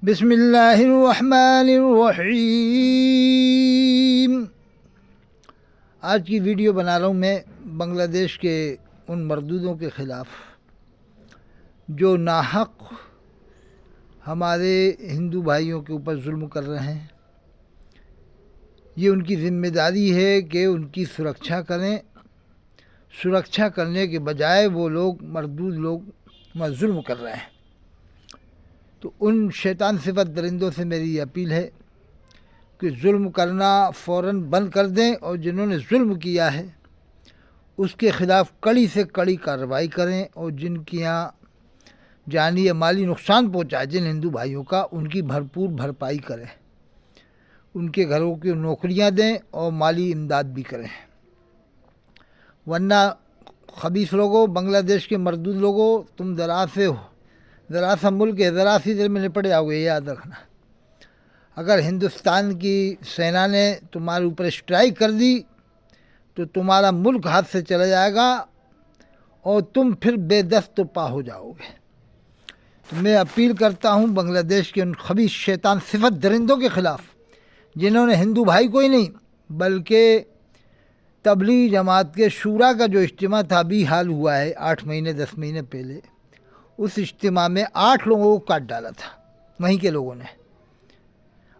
بسم اللہ الرحمن الرحیم۔ آج کی ویڈیو بنا رہا ہوں میں بنگلہ دیش کے ان مردودوں کے خلاف جو ناحق ہمارے ہندو بھائیوں کے اوپر ظلم کر رہے ہیں۔ یہ ان کی ذمہ داری ہے کہ ان کی سرکشا کریں۔ سرکشا کرنے کے بجائے وہ لوگ مردود لوگ ظلم کر رہے ہیں۔ تو ان شیطان صفت درندوں سے میری یہ اپیل ہے کہ ظلم کرنا فوراً بند کر دیں، اور جنہوں نے ظلم کیا ہے اس کے خلاف کڑی سے کڑی کارروائی کریں، اور جن کے یہاں جانی یا مالی نقصان پہنچا ہے جن ہندو بھائیوں کا، ان کی بھرپور بھرپائی کریں، ان کے گھروں کی نوکریاں دیں اور مالی امداد بھی کریں۔ ورنہ خبیث لوگوں، بنگلہ دیش کے مردود لوگوں، تم ذرا سے ہو، ذرا سا ملک ہے، ذرا سی دیر میں نپٹ جاؤ گے، یاد رکھنا۔ اگر ہندوستان کی سینا نے تمہارے اوپر اسٹرائک کر دی تو تمہارا ملک ہاتھ سے چلا جائے گا اور تم پھر بے دست و پا ہو جاؤ گے۔ تو میں اپیل کرتا ہوں بنگلہ دیش کے ان خبیث شیطان صفت درندوں کے خلاف جنہوں نے ہندو بھائی کو ہی نہیں بلکہ تبلیغی جماعت کے شورا کا جو اجتماع تھا ابھی حال ہوا ہے 8 مہینے 10 مہینے پہلے، اس اجتماع میں 8 لوگوں کو کاٹ ڈالا تھا۔ وہیں کے لوگوں نے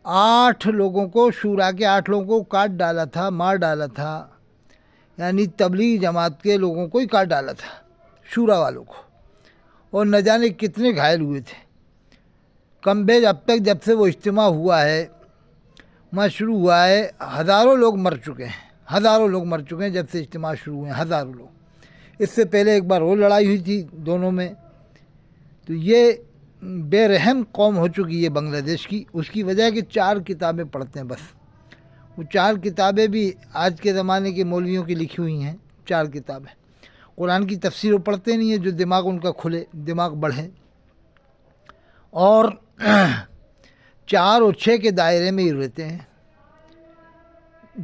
8 لوگوں کو، شورا کے 8 لوگوں کو کاٹ ڈالا تھا، مار ڈالا تھا، یعنی تبلیغی جماعت کے لوگوں کو ہی کاٹ ڈالا تھا، شورا والوں کو، اور نہ جانے کتنے گھائل ہوئے تھے۔ کم بیش اب تک جب سے وہ اجتماع ہوا ہے، وہاں شروع ہوا ہے، ہزاروں لوگ مر چکے ہیں، ہزاروں لوگ مر چکے ہیں جب سے اجتماع شروع ہوئے ہیں، ہزاروں لوگ۔ اس سے پہلے ایک بار اور لڑائی ہوئی تھی دونوں میں۔ تو یہ بے رحم قوم ہو چکی ہے بنگلہ دیش کی۔ اس کی وجہ ہے کہ 4 کتابیں پڑھتے ہیں بس۔ وہ 4 کتابیں بھی آج کے زمانے کے مولویوں کی لکھی ہوئی ہیں، 4 کتابیں۔ قرآن کی تفسیر وہ پڑھتے نہیں ہیں، جو دماغ ان کا کھلے، دماغ بڑھے، اور 4 اور 6 کے دائرے میں ہی رہتے ہیں۔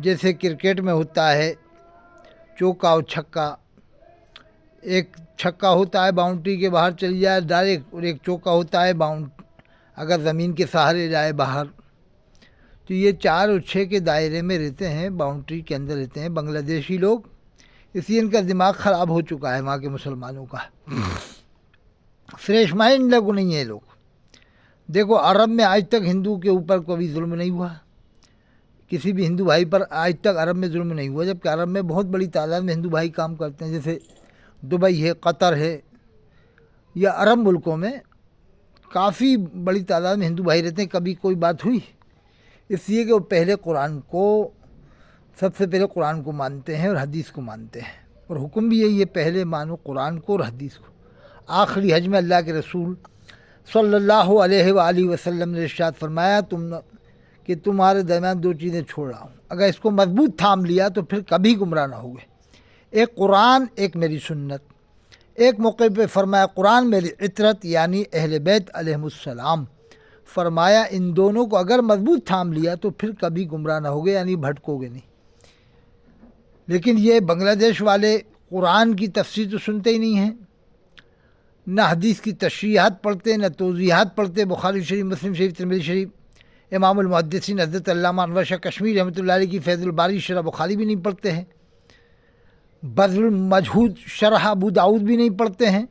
جیسے کرکٹ میں ہوتا ہے چوکا اور چھکا، ایک چھکا ہوتا ہے باؤنڈری کے باہر چلی جائے ڈائریکٹ، اور ایک چوکا ہوتا ہے اگر زمین کے سہارے جائے باہر۔ تو یہ 4 اور 6 کے دائرے میں رہتے ہیں، باؤنڈری کے اندر رہتے ہیں بنگلہ دیشی لوگ۔ اس لیے ان کا دماغ خراب ہو چکا ہے وہاں کے مسلمانوں کا، فریش مائنڈ لوگ نہیں ہیں لوگ۔ دیکھو عرب میں آج تک ہندو کے اوپر کوئی ظلم نہیں ہوا، کسی بھی ہندو بھائی پر آج تک عرب میں ظلم نہیں ہوا، جبکہ عرب میں بہت بڑی تعداد میں ہندو بھائی کام کرتے ہیں، جیسے دبئی ہے، قطر ہے، یا عرب ملکوں میں کافی بڑی تعداد میں ہندو بھائی رہتے ہیں۔ کبھی کوئی بات ہوئی؟ اس لیے کہ وہ پہلے سب سے پہلے قرآن کو مانتے ہیں اور حدیث کو مانتے ہیں، اور حکم بھی یہی ہے، پہلے مانو قرآن کو اور حدیث کو۔ آخری حج میں اللہ کے رسول صلی اللہ علیہ وآلہ وسلم نے ارشاد فرمایا کہ تمہارے درمیان 2 چیزیں چھوڑ رہا ہوں، اگر اس کو مضبوط تھام لیا تو پھر کبھی گمراہ نہ ہوگے، ایک قرآن، ایک میری سنت۔ ایک موقع پہ فرمایا قرآن میری عطرت، یعنی اہل بیت علیہم السلام، فرمایا ان دونوں کو اگر مضبوط تھام لیا تو پھر کبھی گمراہ نہ ہوگے، یعنی بھٹکو گے نہیں۔ لیکن یہ بنگلہ دیش والے قرآن کی تفسیر تو سنتے ہی نہیں ہیں، نہ حدیث کی تشریحات پڑھتے، نہ توضیحات پڑھتے، بخاری شریف، مسلم شریف، ترمذی شریف، امام المحدثین حضرت علامہ انور شاہ کشمیری رحمۃ اللہ علیہ کی فیض الباری شرح بخاری بھی نہیں پڑھتے ہیں، بذل المجہود شرح ابو داؤد بھی نہیں پڑھتے ہیں،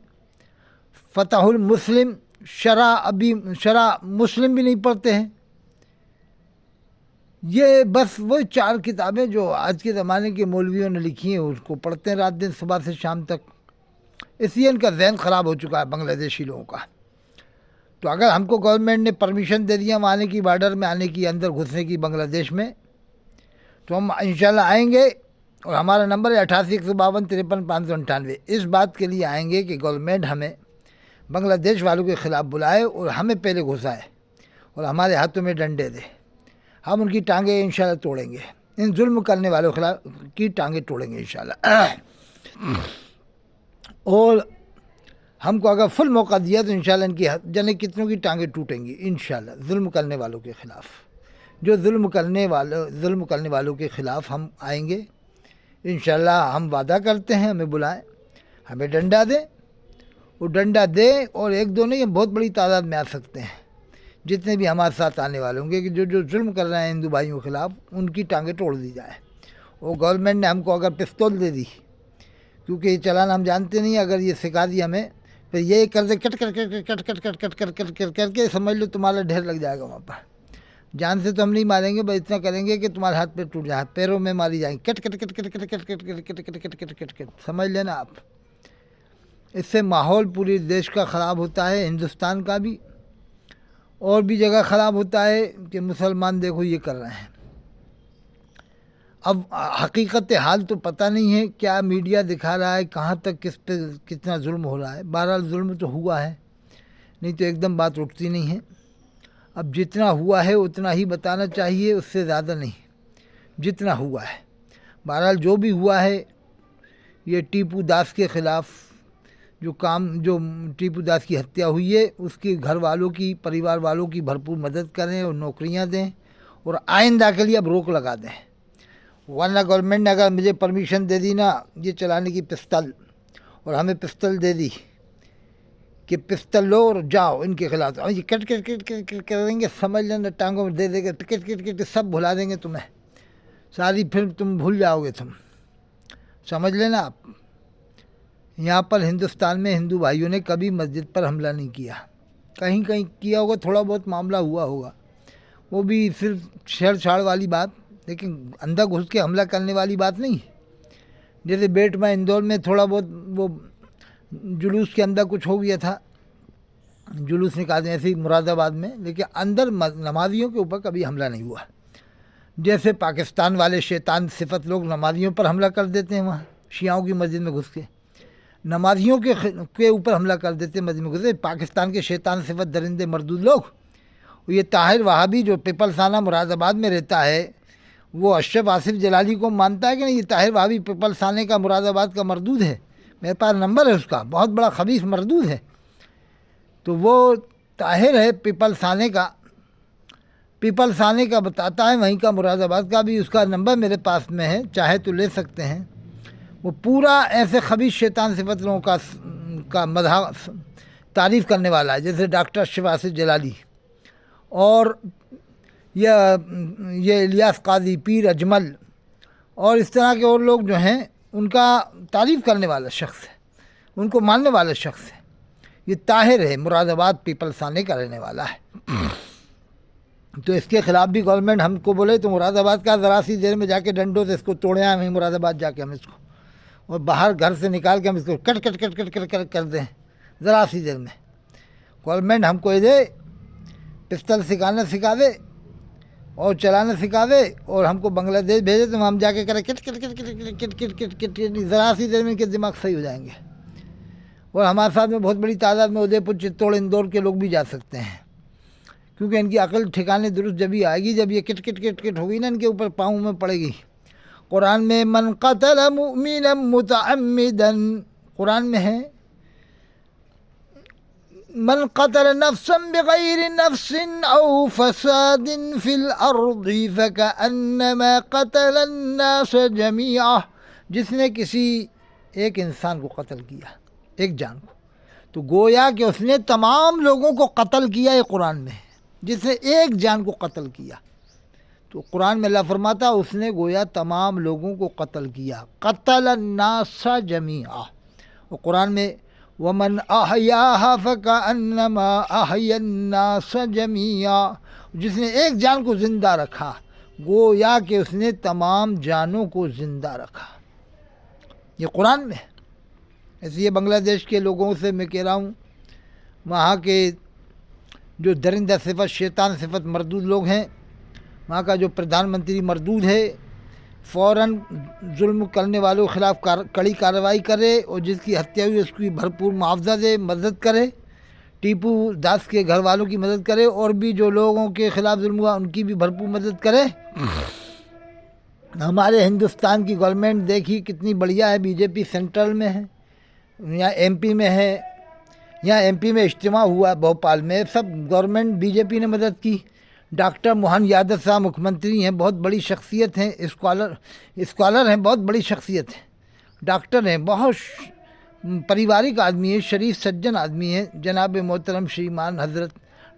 فتح المسلم شرح مسلم بھی نہیں پڑھتے ہیں۔ یہ بس وہ 4 کتابیں جو آج کے زمانے کے مولویوں نے لکھی ہیں اس کو پڑھتے ہیں رات دن، صبح سے شام تک۔ اس لیے ان کا ذہن خراب ہو چکا ہے بنگلہ دیشی لوگوں کا۔ تو اگر ہم کو گورنمنٹ نے پرمیشن دے دیا وہاں آنے کی، بارڈر میں آنے کی، اندر گھسنے کی بنگلہ دیش میں، تو ہم انشاءاللہ آئیں گے، اور ہمارا نمبر ہے 88 152 53 598۔ اس بات کے لیے آئیں گے کہ گورنمنٹ ہمیں بنگلہ دیش والوں کے خلاف بلائے اور ہمیں پہلے گھسائے اور ہمارے ہاتھوں میں ڈنڈے دے، ہم ان کی ٹانگیں انشاءاللہ توڑیں گے، ان ظلم کرنے والوں کے خلاف کی ٹانگیں توڑیں گے انشاءاللہ۔ اور ہم کو اگر فل موقع دیا تو انشاءاللہ ان کی جانے کتنوں کی ٹانگیں ٹوٹیں گی انشاءاللہ، ظلم کرنے والوں کے خلاف۔ جو ظلم کرنے والوں کے خلاف ہم آئیں گے انشاءاللہ، ہم وعدہ کرتے ہیں ہمیں بلائیں، ہمیں ڈنڈا دیں، وہ ڈنڈا دے، اور 1 2 نہیں، بہت بڑی تعداد میں آ سکتے ہیں۔ جتنے بھی ہمارے ساتھ آنے والے ہوں گے کہ جو ظلم کر رہے ہیں ہندو بھائیوں کے خلاف ان کی ٹانگیں توڑ دی جائے. وہ گورنمنٹ نے ہم کو اگر پستول دے دی, کیونکہ یہ چلانا ہم جانتے نہیں, اگر یہ سکھا دی ہمیں پھر یہ کر دے کٹ کر کر کٹ کٹ کٹ کٹ کر کر کر کر کے سمجھ لو تمہارا ڈھیر لگ جائے گا وہاں پر. جان سے تو ہم نہیں ماریں گے, بس اتنا کریں گے کہ تمہارے ہاتھ پہ ٹوٹ جائے, پیروں میں ماری جائیں گے, کٹ کٹ کٹ کٹ کٹ کٹ کٹ کٹ کٹ کٹ کٹ کٹ کٹ کٹ. سمجھ لینا آپ. اس سے ماحول پوری دیش کا خراب ہوتا ہے, ہندوستان کا بھی, اور بھی جگہ خراب ہوتا ہے کہ مسلمان دیکھو یہ کر رہے ہیں. اب حقیقت حال تو پتہ نہیں ہے, کیا میڈیا دکھا رہا ہے, کہاں تک کس پہ کتنا ظلم ہو رہا ہے. بہرحال ظلم تو ہوا ہے, نہیں تو ایک دم بات اٹھتی نہیں ہے. اب جتنا ہوا ہے اتنا ہی بتانا چاہیے, اس سے زیادہ نہیں, جتنا ہوا ہے. بہرحال جو بھی ہوا ہے, یہ ٹیپو داس کے خلاف جو ٹیپو داس کی ہتیا ہوئی ہے, اس کے گھر والوں کی, پریوار والوں کی بھرپور مدد کریں اور نوکریاں دیں, اور آئندہ کے لیے اب روک لگا دیں. ورنہ گورنمنٹ نے اگر مجھے پرمیشن دے دی نا یہ چلانے کی پستل, اور ہمیں پستل دے دی کہ پستل لو اور جاؤ ان کے خلاف, یہ کٹ کٹ کٹ کٹ کریں گے, سمجھ لینا ٹانگوں میں دے دے گے, کٹ کٹ کٹ سب بھلا دیں گے تمہیں ساری, پھر تم بھول جاؤ گے. تم سمجھ لینا آپ. یہاں پر ہندوستان میں ہندو بھائیوں نے کبھی مسجد پر حملہ نہیں کیا. کہیں کہیں کیا ہوگا, تھوڑا بہت معاملہ ہوا ہوگا, وہ بھی صرف چھیڑ چھاڑ والی بات, لیکن اندر گھس کے حملہ کرنے والی بات نہیں. جیسے بیٹ میں اندور میں تھوڑا بہت وہ جلوس کے اندر کچھ ہو گیا تھا, جلوس نکالتے ایسے ہی مراد آباد میں, لیکن اندر نمازیوں کے اوپر کبھی حملہ نہیں ہوا. جیسے پاکستان والے شیطان صفت لوگ نمازیوں پر حملہ کر دیتے ہیں, وہاں شیعوں کی مسجد میں گھس کے نمازیوں کے اوپر حملہ کر دیتے ہیں مسجد میں گھس کے. پاکستان کے شیطان صفت درندے مردود لوگ, یہ طاہر وہابی جو پیپل ثانہ مراد آباد میں رہتا ہے, وہ اشرف آصف جلالی کو مانتا ہے کہ نہیں, یہ طاہر وہابی پیپل ثانے کا مراد آباد کا مردود ہے, میرے پاس نمبر ہے اس کا, بہت بڑا خبیث مردود ہے. تو وہ طاہر ہے پیپل ثانے کا بتاتا ہے, وہیں کا مراد آباد کا بھی, اس کا نمبر میرے پاس میں ہے, چاہے تو لے سکتے ہیں. وہ پورا ایسے خبیث شیطان صفت لوگوں کا مدح تعریف کرنے والا ہے, جیسے ڈاکٹر اشرف آصف جلالی اور یہ الیاس قاضی, پیر اجمل اور اس طرح کے اور لوگ جو ہیں, ان کا تعریف کرنے والا شخص ہے, ان کو ماننے والا شخص ہے. یہ طاہر ہے, مراد آباد پیپل ثانے کا رہنے والا ہے. تو اس کے خلاف بھی گورنمنٹ ہم کو بولے تو مراد آباد کا ذرا سی دیر میں جا کے ڈنڈوں سے اس کو توڑے آئے ہمیں, مراد آباد جا کے ہم اس کو, اور باہر گھر سے نکال کے ہم اس کو کٹ کٹ کٹ کٹ کٹ کٹ کر دیں ذرا سی دیر میں. گورنمنٹ ہم کو دے پستل سکھا دے اور چلانا سکھا دے, اور ہم کو بنگلہ دیش بھیجے تو ہم جا کے کریں کٹ کٹ کٹ کٹ کٹ کٹ کٹ کٹ, ذرا سی دیر میں ان کے دماغ صحیح ہو جائیں گے. اور ہمارے ساتھ میں بہت بڑی تعداد میں ادے پور, چتوڑ, اندور کے لوگ بھی جا سکتے ہیں, کیونکہ ان کی عقل ٹھکانے درست جبھی آئے گی جب یہ کٹ کٹ کٹ کٹ ہوگی نا ان کے اوپر, پاؤں میں پڑے گی. قرآن میں من قتل مؤمنا متعمدا, قرآن میں ہے من قتل نفسا بغیر نفس او فساد فی الارض فکأنما قتل الناس جميعا, جس نے کسی ایک انسان کو قتل کیا, ایک جان کو, تو گویا کہ اس نے تمام لوگوں کو قتل کیا. یہ قرآن میں ہے, جس نے ایک جان کو قتل کیا. تو قرآن میں اللہ فرماتا اس نے گویا تمام لوگوں کو قتل کیا, قتل الناس جميعا. اور قرآن میں وَمَنْ أَحْيَاهَا فَكَأَنَّمَا أَحْيَا النَّاسَ جَمِيعًا, جس نے ایک جان کو زندہ رکھا گویا کہ اس نے تمام جانوں کو زندہ رکھا. یہ قرآن میں ہے. اس لیے بنگلہ دیش کے لوگوں سے میں کہہ رہا ہوں, وہاں کے جو درندہ صفت شیطان صفت مردود لوگ ہیں, وہاں کا جو پردھان منتری مردود ہے, فوراً ظلم کرنے والوں کے خلاف کڑی کارروائی کرے, اور جس کی ہتیا ہوئی اس کی بھرپور معاوضہ دے, مدد کرے, ٹیپو داس کے گھر والوں کی مدد کرے, اور بھی جو لوگوں کے خلاف ظلم ہوا ان کی بھی بھرپور مدد کرے. ہمارے ہندوستان کی گورنمنٹ دیکھی کتنی بڑھیا ہے, بی جے پی سینٹرل میں ہے, یہاں ایم پی میں ہے, یہاں ایم پی میں اجتماع ہوا بھوپال میں, سب گورنمنٹ بی جے پی نے مدد کی. ڈاکٹر موہن یادو صاحب مکھ منتری ہیں, بہت بڑی شخصیت ہیں, اسکالر ہیں, بہت بڑی شخصیت ہیں, ڈاکٹر ہیں, بہت پریوارک آدمی ہے, شریف سجن آدمی ہے. جناب محترم شریمان حضرت